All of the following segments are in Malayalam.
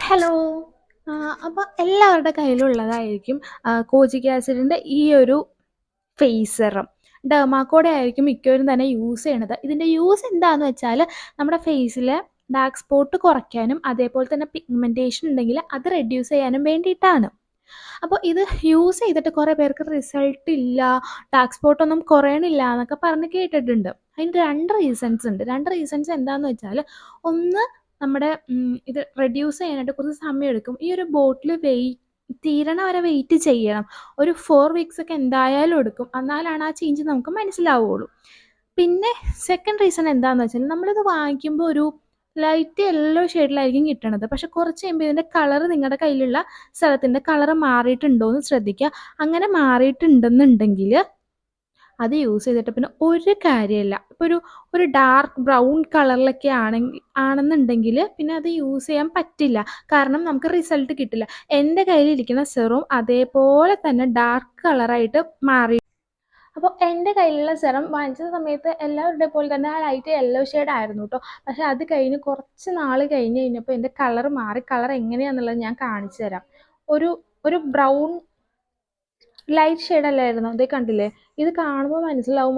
ഹലോ. അപ്പോൾ എല്ലാവരുടെ കയ്യിലുള്ളതായിരിക്കും കോജിക് ആസിഡിൻ്റെ ഈ ഒരു ഫേസ് സെറം. ഡെർമാക്കോടെ ആയിരിക്കും മിക്കവരും തന്നെ യൂസ് ചെയ്യണത്. ഇതിൻ്റെ യൂസ് എന്താണെന്ന് വെച്ചാൽ നമ്മുടെ ഫേസിലെ ഡാർക്ക് സ്പോട്ട് കുറയ്ക്കാനും അതേപോലെ തന്നെ പിഗ്മെൻറ്റേഷൻ ഉണ്ടെങ്കിൽ അത് റെഡ്യൂസ് ചെയ്യാനും വേണ്ടിയിട്ടാണ്. അപ്പോൾ ഇത് യൂസ് ചെയ്തിട്ട് കുറേ പേർക്ക് റിസൾട്ട് ഇല്ല, ഡാർക്ക് സ്പോട്ടൊന്നും കുറയണില്ല എന്നൊക്കെ പറഞ്ഞ് കേട്ടിട്ടുണ്ട്. അതിന് രണ്ട് റീസൺസ് ഉണ്ട്. രണ്ട് റീസൺസ് എന്താണെന്ന് വെച്ചാൽ, ഒന്ന് നമ്മുടെ ഇത് റെഡ്യൂസ് ചെയ്യാനായിട്ട് കുറച്ച് സമയമെടുക്കും. ഈ ഒരു ബോട്ടിൽ തീരണ വരെ വെയിറ്റ് ചെയ്യണം. ഒരു 4 വീക്സ് ഒക്കെ എന്തായാലും എടുക്കും. എന്നാലാണ് ആ ചേഞ്ച് നമുക്ക് മനസ്സിലാവുള്ളൂ. പിന്നെ സെക്കൻഡ് റീസൺ എന്താണെന്ന് വെച്ചാൽ, നമ്മളിത് വാങ്ങിക്കുമ്പോൾ ഒരു ലൈറ്റ് യെല്ലോ ഷെയ്ഡിലായിരിക്കും കിട്ടണത്. പക്ഷെ കുറച്ച് കഴിയുമ്പോൾ ഇതിൻ്റെ കളർ, നിങ്ങളുടെ കയ്യിലുള്ള സ്ഥലത്തിൻ്റെ കളർ മാറിയിട്ടുണ്ടോ എന്ന് ശ്രദ്ധിക്കുക. അങ്ങനെ മാറിയിട്ടുണ്ടെന്നുണ്ടെങ്കിൽ അത് യൂസ് ചെയ്തിട്ട് പിന്നെ ഒരു കാര്യമില്ല. ഇപ്പോൾ ഒരു ഡാർക്ക് ബ്രൗൺ കളറിലൊക്കെ ആണെന്നുണ്ടെങ്കിൽ പിന്നെ അത് യൂസ് ചെയ്യാൻ പറ്റില്ല. കാരണം നമുക്ക് റിസൾട്ട് കിട്ടില്ല. എൻ്റെ കയ്യിലിരിക്കുന്ന സെറും അതേപോലെ തന്നെ ഡാർക്ക് കളറായിട്ട് മാറി. അപ്പോൾ എൻ്റെ കയ്യിലുള്ള സെറം വാങ്ങിച്ച സമയത്ത് എല്ലാവരുടെ പോലെ തന്നെ ആ ലൈറ്റ് യെല്ലോ ഷെയ്ഡ് ആയിരുന്നു കേട്ടോ. പക്ഷെ അത് കഴിഞ്ഞ് കുറച്ച് നാൾ കഴിഞ്ഞപ്പോൾ എൻ്റെ കളർ മാറി. കളർ എങ്ങനെയാണെന്നുള്ളത് ഞാൻ കാണിച്ചു തരാം. ഒരു ഒരു ബ്രൗൺ ലൈറ്റ് ഷെയ്ഡ് അല്ലായിരുന്നു, അതേ കണ്ടില്ലേ? ഇത് കാണുമ്പോൾ മനസ്സിലാവും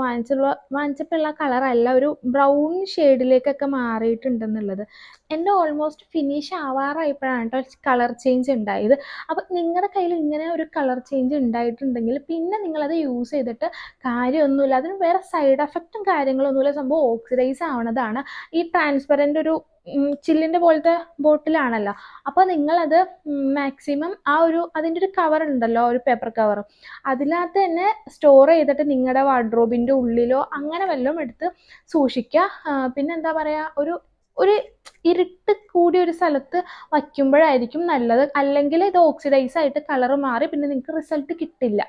വാങ്ങിച്ചപ്പോഴുള്ള കളറല്ല, ഒരു ബ്രൗൺ ഷെയ്ഡിലേക്കൊക്കെ മാറിയിട്ടുണ്ടെന്നുള്ളത്. എൻ്റെ ഓൾമോസ്റ്റ് ഫിനിഷ് ആവാറായപ്പോഴാണ് കേട്ടോ കളർ ചേഞ്ച് ഉണ്ടായത്. അപ്പം നിങ്ങളുടെ കയ്യിൽ ഇങ്ങനെ ഒരു കളർ ചേഞ്ച് ഉണ്ടായിട്ടുണ്ടെങ്കിൽ പിന്നെ നിങ്ങളത് യൂസ് ചെയ്തിട്ട് കാര്യമൊന്നുമില്ല. അതിന് വേറെ സൈഡ് എഫക്റ്റും കാര്യങ്ങളൊന്നുമില്ല. സംഭവം ഓക്സിഡൈസ് ആവണതാണ്. ഈ ട്രാൻസ്പെറൻ്റ് ഒരു ചില്ലിൻ്റെ പോലത്തെ ബോട്ടിലാണല്ലോ. അപ്പോൾ നിങ്ങളത് മാക്സിമം അതിൻ്റെ ഒരു കവർ ഉണ്ടല്ലോ, ഒരു പേപ്പർ കവർ, അതിനകത്ത് തന്നെ സ്റ്റോർ ചെയ്തിട്ട് നിങ്ങളുടെ വാർഡ്രോബിൻ്റെ ഉള്ളിലോ അങ്ങനെ വല്ലതും എടുത്ത് സൂക്ഷിക്കുക. പിന്നെ എന്താ പറയുക, ഒരു ഇരുട്ട് കൂടിയ ഒരു സ്ഥലത്ത് വയ്ക്കുമ്പോഴായിരിക്കും നല്ലത്. അല്ലെങ്കിൽ ഇത് ഓക്സിഡൈസ് ആയിട്ട് കളർ മാറി പിന്നെ നിങ്ങൾക്ക് റിസൾട്ട് കിട്ടില്ല.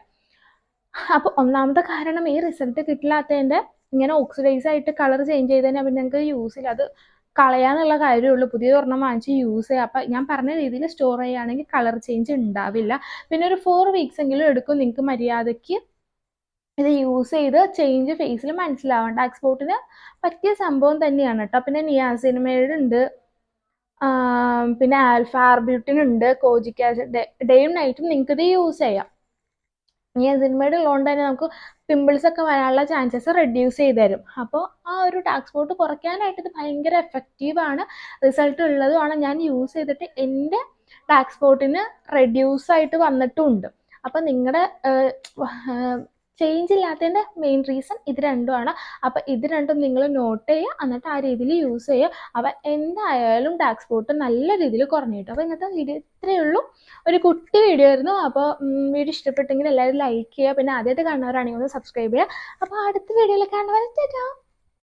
അപ്പോൾ ഒന്നാമത്തെ കാരണം ഈ റിസൾട്ട് കിട്ടില്ലാത്തതിൻ്റെ, ഇങ്ങനെ ഓക്സിഡൈസ് ആയിട്ട് കളർ ചേഞ്ച് ചെയ്തതിനാൽ പിന്നെ നിങ്ങൾക്ക് യൂസ് ഇല്ല. അത് കളയാന്നുള്ള കാര്യമുള്ളൂ. പുതിയ ഒരെണ്ണം വാങ്ങിച്ച് യൂസ് ചെയ്യുക. അപ്പം ഞാൻ പറഞ്ഞ രീതിയിൽ സ്റ്റോർ ചെയ്യുകയാണെങ്കിൽ കളർ ചേഞ്ച് ഉണ്ടാവില്ല. പിന്നെ ഒരു 4 വീക്സ് എങ്കിലും എടുക്കും നിങ്ങൾക്ക് മര്യാദയ്ക്ക് ഇത് യൂസ് ചെയ്ത് ചേഞ്ച് ഫേസിൽ മനസ്സിലാവാം. ഡാർക്ക് സ്പോട്ടിന് പറ്റിയ സംഭവം തന്നെയാണ് കേട്ടോ. പിന്നെ നിയാസിനമൈഡ് ഉണ്ട്, പിന്നെ ആൽഫ ആർബ്യൂട്ടിൻ ഉണ്ട്, കോജിക് ആസിഡ്. ഡേയും നൈറ്റും നിങ്ങൾക്ക് ഇത് യൂസ് ചെയ്യാം. നിയാസിനമൈഡ് ഉള്ളതുകൊണ്ട് തന്നെ നമുക്ക് പിമ്പിൾസ് ഒക്കെ വരാനുള്ള ചാൻസസ് റെഡ്യൂസ് ചെയ്ത് തരും. അപ്പോൾ ആ ഒരു ഡാർക്ക് സ്പോട്ട് കുറയ്ക്കാനായിട്ട് ഇത് ഭയങ്കര എഫക്റ്റീവാണ്, റിസൾട്ട് ഉള്ളതുമാണ്. ഞാൻ യൂസ് ചെയ്തിട്ട് എൻ്റെ ഡാർക്ക് സ്പോട്ടിന് റെഡ്യൂസ് ആയിട്ട് വന്നിട്ടുമുണ്ട്. അപ്പം നിങ്ങളുടെ ചേഞ്ച് ഇല്ലാത്തതിൻ്റെ മെയിൻ റീസൺ ഇത് രണ്ടുമാണ്. അപ്പം ഇത് രണ്ടും നിങ്ങൾ നോട്ട് ചെയ്യുക, എന്നിട്ട് ആ രീതിയിൽ യൂസ് ചെയ്യുക. അപ്പം എന്തായാലും ഡാർക്ക് സ്പോട്ട് നല്ല രീതിയിൽ കുറഞ്ഞു കിട്ടും. അപ്പോൾ ഇന്നത്തെ വീഡിയോ ഇത്രയേ ഉള്ളൂ. ഒരു കുട്ടി വീഡിയോ ആയിരുന്നു. അപ്പോൾ വീഡിയോ ഇഷ്ടപ്പെട്ടെങ്കിൽ എല്ലാവരും ലൈക്ക് ചെയ്യുക. പിന്നെ ആദ്യമായിട്ട് കാണുന്നവരാണെങ്കിൽ ഒന്ന് സബ്സ്ക്രൈബ് ചെയ്യുക. അപ്പോൾ അടുത്ത വീഡിയോയിൽ കാണുന്നവരെ ടാറ്റാ.